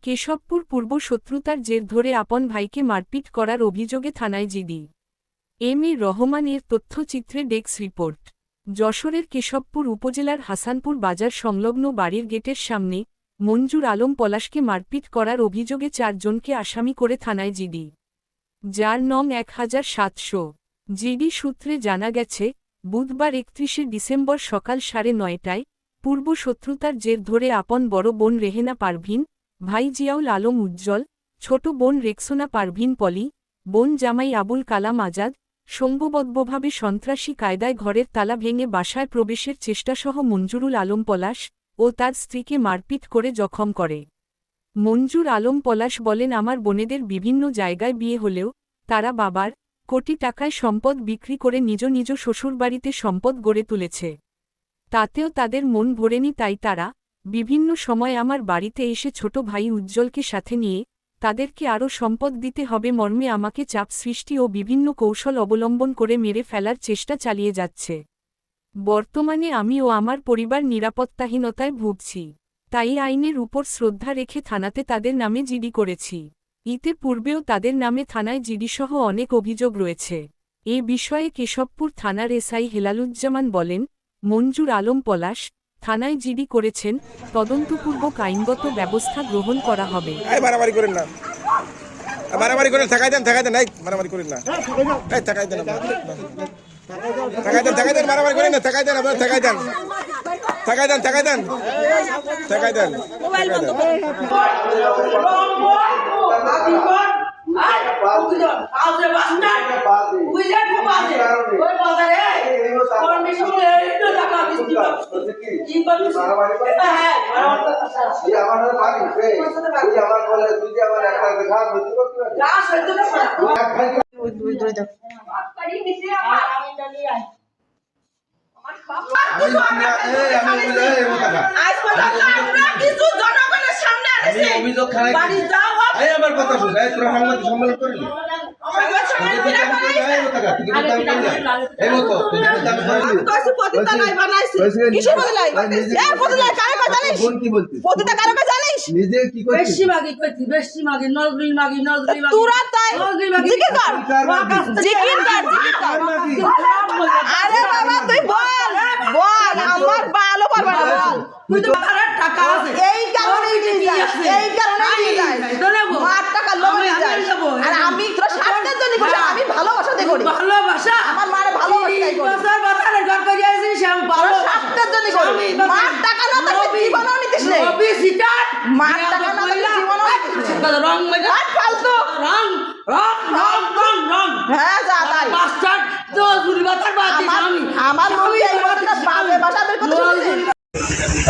কেশবপুর পূর্ব শত্রুতার জের ধরে আপন ভাইকে মারপিট করার অভিযোগে থানায় জিডি। এম এ রহমান এর তথ্যচিত্রে ডেস্ক রিপোর্ট। যশোরের কেশবপুর উপজেলার হাসানপুর বাজার সংলগ্ন বাড়ির গেটের সামনে মঞ্জুর আলম পলাশকে মারপিট করার অভিযোগে 4 জনকে আসামি করে থানায় জিডি, যার নং 1700। জিডি সূত্রে জানা গেছে, বুধবার 31শে ডিসেম্বর সকাল 9:30টায় পূর্ব শত্রুতার জের ধরে আপন বড় বোন রেহেনা পারভিন, ভাই জিয়াউল আলম উজ্জ্বল, ছোট বোন রেক্সোনা পারভিন পলি, বোন জামাই আবুল কালাম আজাদ সংঘবদ্ধভাবে সন্ত্রাসী কায়দায় ঘরের তালা ভেঙে বাসায় প্রবেশের চেষ্টাসহ মঞ্জুরুল আলম পলাশ ও তার স্ত্রীকে মারপিট করে জখম করে। মঞ্জুর আলম পলাশ বলেন, আমার বোনেদের বিভিন্ন জায়গায় বিয়ে হলেও তারা বাবার কোটি টাকায় সম্পদ বিক্রি করে নিজ নিজ শ্বশুরবাড়িতে সম্পদ গড়ে তুলেছে। তাতেও তাদের মন ভরেনি, তাই তারা বিভিন্ন সময় আমার বাড়িতে এসে ছোট ভাই উজ্জ্বলকে সাথে নিয়ে তাদেরকে আরও সম্পদ দিতে হবে মর্মে আমাকে চাপ সৃষ্টি ও বিভিন্ন কৌশল অবলম্বন করে মেরে ফেলার চেষ্টা চালিয়ে যাচ্ছে। বর্তমানে আমি ও আমার পরিবার নিরাপত্তাহীনতায় ভুগছি, তাই আইনের উপর শ্রদ্ধা রেখে থানাতে তাদের নামে জিডি করেছি। ইতে পূর্বেও তাদের নামে থানায় জিডিসহ অনেক অভিযোগ রয়েছে। এ বিষয়ে কেশবপুর থানার এসআই হেলালুজ্জামান বলেন, মঞ্জুর আলম পলাশ থানায় জিডি করেছেন, তদন্তপূর্বক আইনগত ব্যবস্থা গ্রহণ করা হবে। মারামারি করেন না, মারামারি করেন, থাকাই দেন, মারামারি করেন না, থাকাই দেন, মারামারি করেন না, থাকাই দেন, আপনার থাকাই দেন, থাকাই দেন, থাকাই দেন, থাকাই দেন।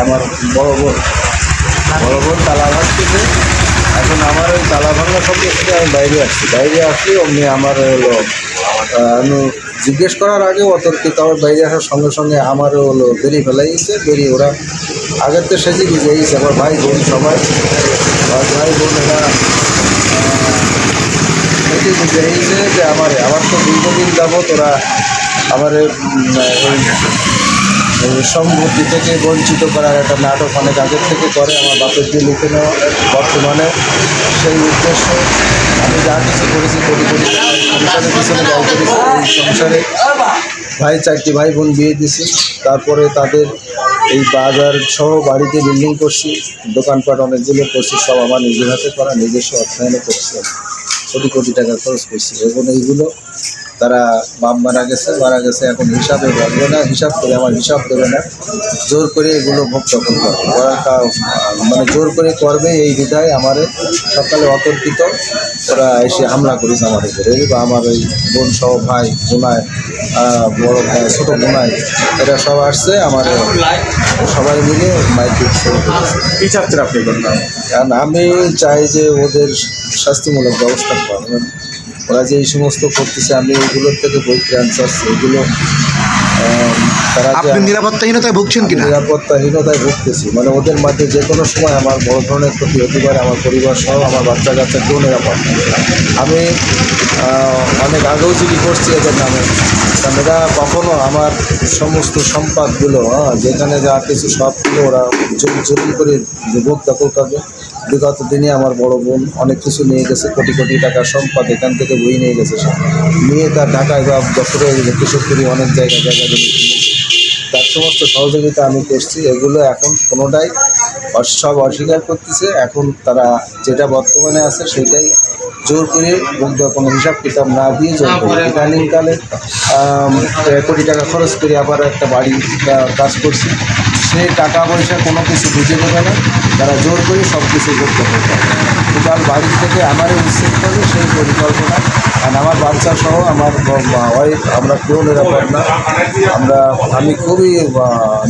আমার বড় বোন তালা ভাঙতেছে। এখন আমার ওই তালা ভাঙা শব্দ থেকে আমি বাইরে আসছি অমনি আমার হলো আমি জিজ্ঞেস করার আগে অতর্কিত আমার বাইরে আসার সঙ্গে সঙ্গে আমারও হলো বেরিয়ে ফেলাইছে। বেরিয়ে ওরা আগের তো সেজে গিয়েছে আমার ভাই বোন সবাই, ভাই বোনেরা সেজে গিয়েছে যে আমার তো দীর্ঘদিন যাবত ওরা আমার সম্পত্তি থেকে বঞ্চিত করার একটা নাটক অনেক আগের থেকে করে, আমার বাপের দিয়ে লিখে নেওয়া। বর্তমানে সেই উদ্দেশ্যে আমি যা কিছু করেছি কোটি সংসারের পিছনে ব্যয় করেছি। এই সংসারে 4টি ভাই বোন বিয়ে দিছি, তারপরে তাদের এই বাজার সহ বাড়িতে বিল্ডিং করছি, দোকানপাট অনেকগুলো করছি, সব আমার নিজের হাতে করা, নিজস্ব অর্থায়নে করছি। কোটি টাকা খরচ করছি এবং এইগুলো তারা বাপ মারা গেছে এখন হিসাবে বলবে না, হিসাব করে আমার হিসাব দেবে না, জোর করে এগুলো ভোগ দখল করবে, মানে জোর করে করবে। এই বিধায় আমার সকালে অতর্কিত ওরা এসে হামলা করেছে আমার উপরে। আমার ওই বোন সহ ভাই বোনায়, বড় ভাই ছোটো বোনায়, এরা সব আসছে আমার সবাই মিলে মাইক শুরু করেছে। কি চাচ্ছেন আপনি? কারণ আমি চাই যে ওদের শাস্তিমূলক ব্যবস্থা করবেন। ওরা যে এই সমস্ত করতেছে আমি এগুলোর থেকে বইতে আনসারছি, এগুলো তারা নিরাপত্তাহীনতায় ভুগছেন কিনা? নিরাপত্তাহীনতায় ভুগতেছি, মানে ওদের মাঝে যে কোনো সময় আমার বড় ধরনের ক্ষতি হতে পারে, আমার পরিবার সহ আমার বাচ্চা কাচ্চা কেউ নিরাপদ। আমি অনেক আগেও জিডি করছি এদের নামে, কারণ এরা কখনো আমার সমস্ত সম্পদগুলো যেখানে যা কিছু সবগুলো ওরা জোর করে ভোগ দখল করবে। বিগত দিনে আমার বড় বোন অনেক কিছু নিয়ে গেছে, কোটি কোটি টাকার সম্পদ এখান থেকে বই নিয়ে গেছে সে, নিয়ে তার ঢাকায় বা যশোরে কেশবপুরে অনেক জায়গা জমি কিনেছে। তার সমস্ত সহযোগিতা আমি করছি, এগুলো এখন কোনোটাই সব অস্বীকার করতেছে। এখন তারা যেটা বর্তমানে আছে সেটাই জোর করে কোনো হিসাব কিতাব না দিয়ে জোর করে ইদানিংকালে কোটি টাকা খরচ করে আবার একটা বাড়ি কাজ করছি, সেই টাকা পয়সা কোনো কিছু বুঝে দেবে না, তারা জোর করে সব কিছু করতে হবে। টোটাল বাড়ির থেকে আমারই উচ্ছেদ করবে সেই পরিকল্পনা। আর আমার বাচ্চা সহ আমার ওয়াইফ, আমরা কেউ নিরাপদ না, আমি খুবই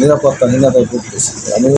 নিরাপত্তাহীনতায় ভুগতেছি। আমি